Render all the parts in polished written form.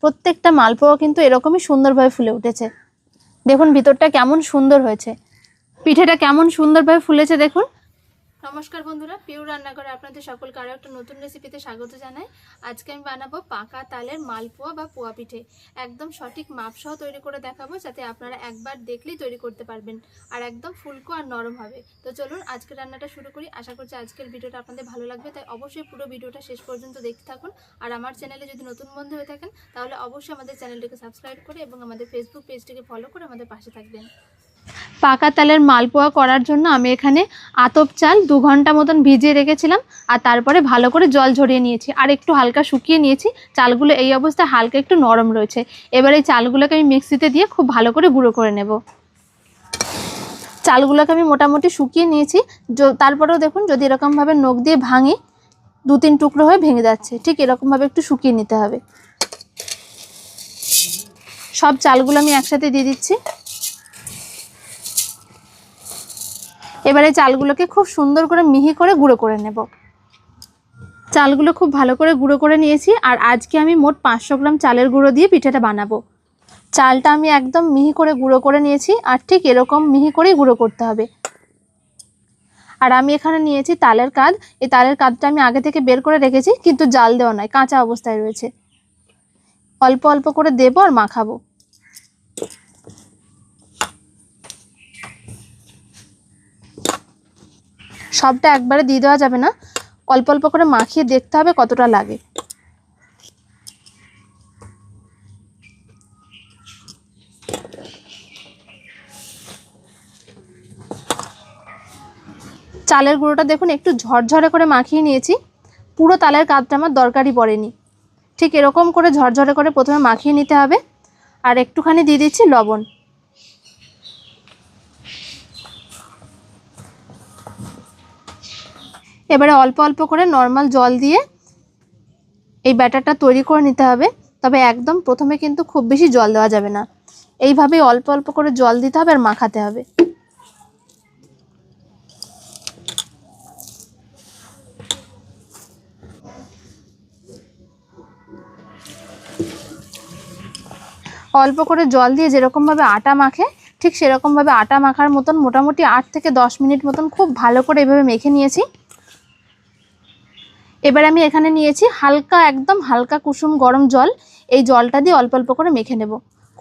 প্রত্যেকটা মালপোয়া কিন্তু এরকমই সুন্দরভাবে ফুলে উঠেছে। দেখুন ভিতরটা কেমন সুন্দর হয়েছে, পিঠেটা কেমন সুন্দরভাবে ফুলেছে দেখুন। নমস্কার বন্ধুরা, পিউ রান্নাঘরে আপনাদের সকলকে আরও একটা নতুন রেসিপিতে স্বাগত জানাই। আজকে আমি বানাবো পাকা তালের মালপোয়া বা পোয়া পিঠে। একদম সঠিক মাপসহ তৈরি করে দেখাবো, যাতে আপনারা একবার দেখলেই তৈরি করতে পারবেন আর একদম ফুলকো আর নরম হবে। তো চলুন আজকের রান্নাটা শুরু করি। আশা করছি আজকের ভিডিওটা আপনাদের ভালো লাগবে, তাই অবশ্যই পুরো ভিডিওটা শেষ পর্যন্ত দেখতে থাকুন। আর আমার চ্যানেলে যদি নতুন বন্ধু হয়ে থাকেন তাহলে অবশ্যই আমাদের চ্যানেলটিকে সাবস্ক্রাইব করে এবং আমাদের ফেসবুক পেজটিকে ফলো করে আমাদের পাশে থাকবেন। পাকা তালের মালপোয়া করার জন্য আমি এখানে আতপ চাল 2 ঘন্টা মতন ভিজিয়ে রেখেছিলাম, আর তারপরে ভালো করে জল ঝরিয়ে নিয়েছি আর একটু হালকা শুকিয়ে নিয়েছি। চালগুলো এই অবস্থায় হালকা একটু নরম রয়েছে। এবার এই চালগুলোকে আমি মিক্সিতে দিয়ে খুব ভালো করে গুঁড়ো করে নেব। চালগুলোকে আমি মোটামুটি শুকিয়ে নিয়েছি। তারপরেও দেখুন, যদি এরকমভাবে নখ দিয়ে ভাঙি 2-3 টুকরো হয়ে ভেঙে যাচ্ছে। ঠিক এরকমভাবে একটু শুকিয়ে নিতে হবে। সব চালগুলো আমি একসাথে দিয়ে দিচ্ছি। এবারে চালগুলোকে খুব সুন্দর করে মিহি করে গুঁড়ো করে নেব। চালগুলো খুব ভালো করে গুঁড়ো করে নিয়েছি, আর আজকে আমি মোট 500 গ্রাম চালের গুঁড়ো দিয়ে পিঠাটা বানাবো। চালটা আমি একদম মিহি করে গুঁড়ো করে নিয়েছি, আর ঠিক এরকম মিহি করেই গুঁড়ো করতে হবে। আর আমি এখানে নিয়েছি তালের কাঁধ। এই তালের কাঁধটা আমি আগে থেকে বের করে রেখেছি, কিন্তু জাল দেওয়া নয়, কাঁচা অবস্থায় রয়েছে। অল্প অল্প করে দেবো আর মাখাবো। সবটা একবারে দিয়ে দেওয়া যাবে না, অল্প অল্প করে মাখিয়ে দেখতে হবে কতটা লাগে। চালের গুঁড়োটা দেখুন একটু ঝরঝরে করে মাখিয়ে নিয়েছি। পুরো তালের কাঁধটা আমার দরকারই পড়েনি। ঠিক এরকম করে ঝরঝরে করে প্রথমে মাখিয়ে নিতে হবে। আর একটুখানি দিয়ে দিচ্ছি লবণ। এবারে অল্প অল্প করে নর্মাল জল দিয়ে এই ব্যাটারটা তৈরি করে নিতে হবে। তবে একদম প্রথমে কিন্তু খুব বেশি জল দেওয়া যাবে না। এইভাবেই অল্প অল্প করে জল দিতে হবে আর মাখাতে হবে। অল্প করে জল দিয়ে যেরকমভাবে আটা মাখে, ঠিক সেরকমভাবে আটা মাখার মতন মোটামুটি 8 থেকে 10 মিনিট মতন খুব ভালো করে এভাবে মেখে নিয়েছি। এবার আমি এখানে নিয়েছি হালকা, একদম হালকা কুসুম গরম জল। এই জলটা দিয়ে অল্প অল্প করে মেখে নেব।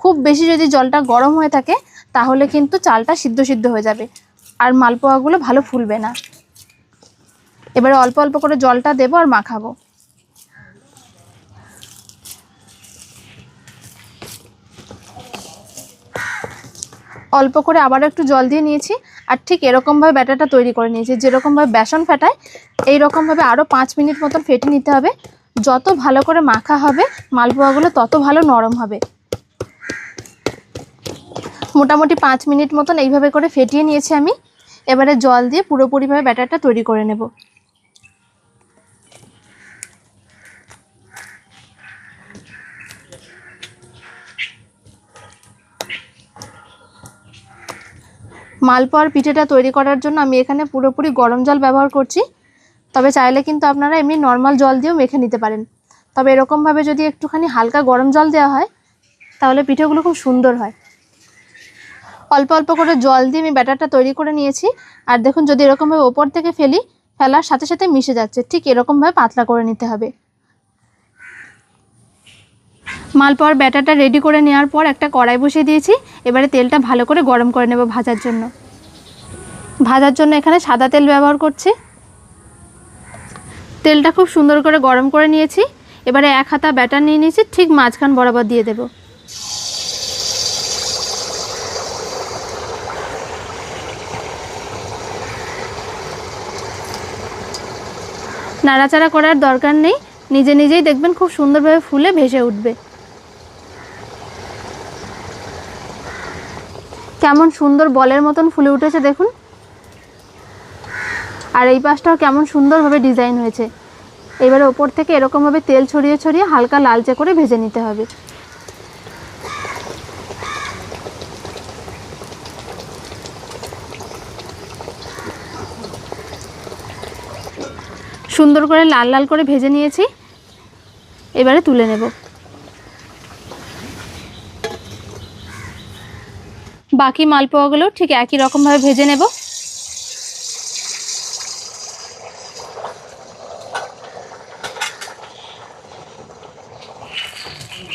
খুব বেশি যদি জলটা গরম হয়ে থাকে তাহলে কিন্তু চালটা সিদ্ধ হয়ে যাবে আর মালপোয়াগুলো ভালো ফুলবে না। এবারে অল্প অল্প করে জলটা দেবো আর মাখাবো। অল্প করে আবার একটু জল দিয়ে নিয়েছি, আর ঠিক এরকমভাবে ব্যাটারটা তৈরি করে নিয়েছি। যেরকমভাবে বেসন ফেটায় এই রকমভাবে আরও 5 মিনিট মতন ফেটে নিতে হবে। যত ভালো করে মাখা হবে মালপোয়াগুলো তত ভালো নরম হবে। মোটামুটি 5 মিনিট মতন এইভাবে করে ফেটিয়ে নিয়েছি আমি। এবারে জল দিয়ে পুরোপুরিভাবে ব্যাটারটা তৈরি করে নেব। মালপোয়ার পিঠেটা তৈরি করার জন্য আমি এখানে পুরোপুরি গরম জল ব্যবহার করছি। তবে চাইলে কিন্তু আপনারা এমনি নর্মাল জল দিয়েও মেখে নিতে পারেন। তবে এরকমভাবে যদি একটুখানি হালকা গরম জল দেওয়া হয় তাহলে পিঠেগুলো খুব সুন্দর হয়। অল্প অল্প করে জল দিয়ে আমি ব্যাটারটা তৈরি করে নিয়েছি। আর দেখুন, যদি এরকমভাবে ওপর থেকে ফেলার সাথে সাথে মিশে যাচ্ছে, ঠিক এরকমভাবে পাতলা করে নিতে হবে। মালপোয়ার ব্যাটারটা রেডি করে নেওয়ার পর একটা কড়াই বসিয়ে দিয়েছি। এবারে তেলটা ভালো করে গরম করে নেব ভাজার জন্য। এখানে সাদা তেল ব্যবহার করছি। তেলটা খুব সুন্দর করে গরম করে নিয়েছি। এবারে 1 হাতা ব্যাটার নিয়ে নিয়েছি, ঠিক মাঝখান বরাবর দিয়ে দেব। নাড়াচাড়া করার দরকার নেই, নিজে নিজেই দেখবেন খুব সুন্দরভাবে ফুলে ভেসে উঠবে। কেমন সুন্দর বলের মতন ফুলে উঠেছে দেখুন। আর এই পাশটাও কেমন সুন্দরভাবে ডিজাইন হয়েছে। এবারে ওপর থেকে এরকমভাবে তেল ছড়িয়ে ছড়িয়ে হালকা লালচে করে ভেজে নিতে হবে। সুন্দর করে লাল লাল করে ভেজে নিয়েছি। এবারে তুলে নেব। বাকি মালপোয়াগুলো ঠিক একই রকমভাবে ভেজে নেব।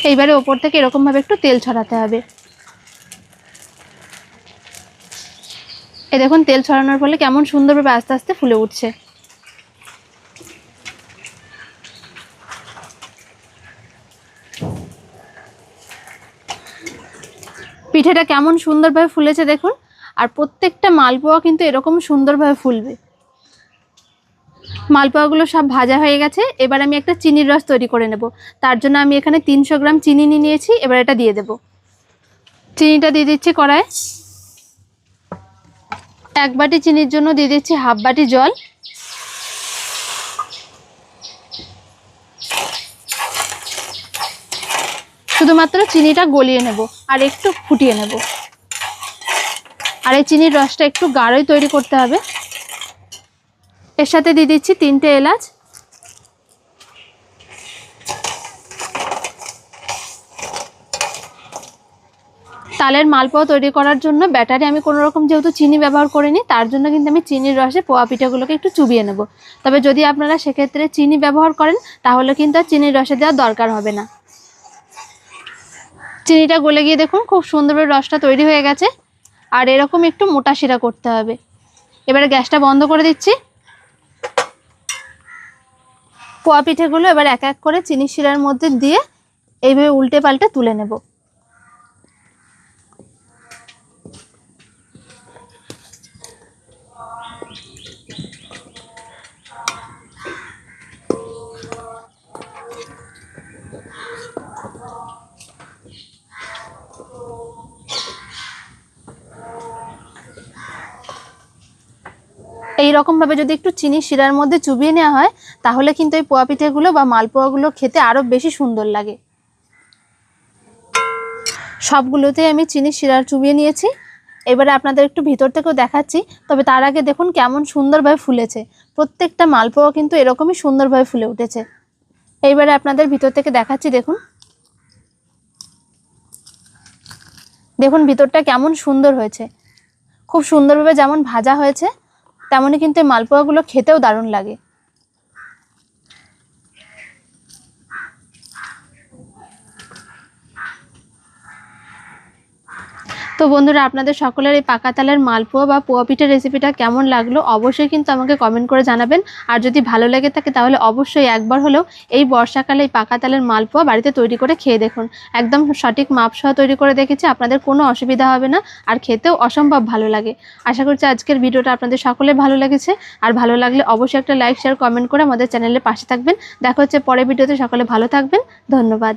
এইবারে ওপর থেকে এরকমভাবে একটু তেল ছড়াতে হবে। এই দেখুন তেল ছড়ানোর ফলে কেমন সুন্দরভাবে আস্তে আস্তে ফুলে উঠছে। পিঠেটা কেমন সুন্দরভাবে ফুলেছে দেখুন। আর প্রত্যেকটা মালপোয়া কিন্তু এরকম সুন্দরভাবে ফুলবে। মালপোয়াগুলো সব ভাজা হয়ে গেছে। এবার আমি একটা চিনির রস তৈরি করে নেব। তার জন্য আমি এখানে 300 গ্রাম চিনি নিয়েছি। এবার এটা দিয়ে দেব। চিনিটা দিয়ে দিচ্ছি কড়ায়। 1 বাটি চিনির জন্য দিয়ে দিচ্ছি হাফ বাটি জল। শুধুমাত্র চিনিটা গলিয়ে নেব আর একটু ফুটিয়ে নেব। আর এই চিনির রসটা একটু গাঢ়ই তৈরি করতে হবে। এর সাথে দিয়ে দিচ্ছি 3টে এলাচ। তালের মালপোয়া তৈরি করার জন্য ব্যাটারে আমি কোনো রকম যেহেতু চিনি ব্যবহার করিনি, তার জন্য কিন্তু আমি চিনির রসে পোয়া পিঠাগুলোকে একটু চুবিয়ে নেব। তবে যদি আপনারা সেক্ষেত্রে চিনি ব্যবহার করেন তাহলে কিন্তু আর চিনির রসে দেওয়ার দরকার হবে না। চিনিটা গলে গিয়ে দেখুন খুব সুন্দরভাবে রসটা তৈরি হয়ে গেছে। আর এরকম একটু মোটা শিরা করতে হবে। এবারে গ্যাসটা বন্ধ করে দিচ্ছি। পোয়া পিঠেগুলো এবার এক এক করে চিনি শিরার মধ্যে দিয়ে এইভাবে উল্টে পাল্টে তুলে নেব। এইরকম ভাবে যদি একটু চিনি শিরার মধ্যে চুবিয়ে নেওয়া হয় তাহলে কিন্তু এই পোয়া পিঠেগুলো বা মালপোয়াগুলো খেতে আরো বেশি সুন্দর লাগে। সবগুলোতে আমি চিনি শিরার চুবিয়ে নিয়েছি। এবারে আপনাদের একটু ভিতর থেকেও দেখাচ্ছি। তবে তার আগে দেখুন কেমন সুন্দরভাবে ফুলেছে। প্রত্যেকটা মালপোয়া কিন্তু এরকমই সুন্দরভাবে ফুলে উঠেছে। এইবারে আপনাদের ভিতর থেকে দেখাচ্ছি। দেখুন দেখুন ভিতরটা কেমন সুন্দর হয়েছে। খুব সুন্দরভাবে যেমন ভাজা হয়েছে তেমনই কিন্তু এই মালপোয়াগুলো খেতেও দারুণ লাগে। তো বন্ধুরা আপনাদের সকলের এই পাকা তালের মালপোয়া বা পোয়া পিঠার রেসিপিটা কেমন লাগলো অবশ্যই কিন্তু আমাকে কমেন্ট করে জানাবেন। আর যদি ভালো লেগে থাকে তাহলে অবশ্যই একবার হলেও এই বর্ষাকালে এই পাকা তালের মালপোয়া বাড়িতে তৈরি করে খেয়ে দেখুন। একদম সঠিক মাপ সহ তৈরি করে দেখেছি, আপনাদের কোনো অসুবিধা হবে না আর খেতেও অসম্ভব ভালো লাগে। আশা করছি আজকের ভিডিওটা আপনাদের সকলের ভালো লেগেছে। আর ভালো লাগলে অবশ্যই একটা লাইক শেয়ার কমেন্ট করে আমাদের চ্যানেলের পাশে থাকবেন। দেখা হচ্ছে পরের ভিডিওতে। সকলে ভালো থাকবেন। ধন্যবাদ।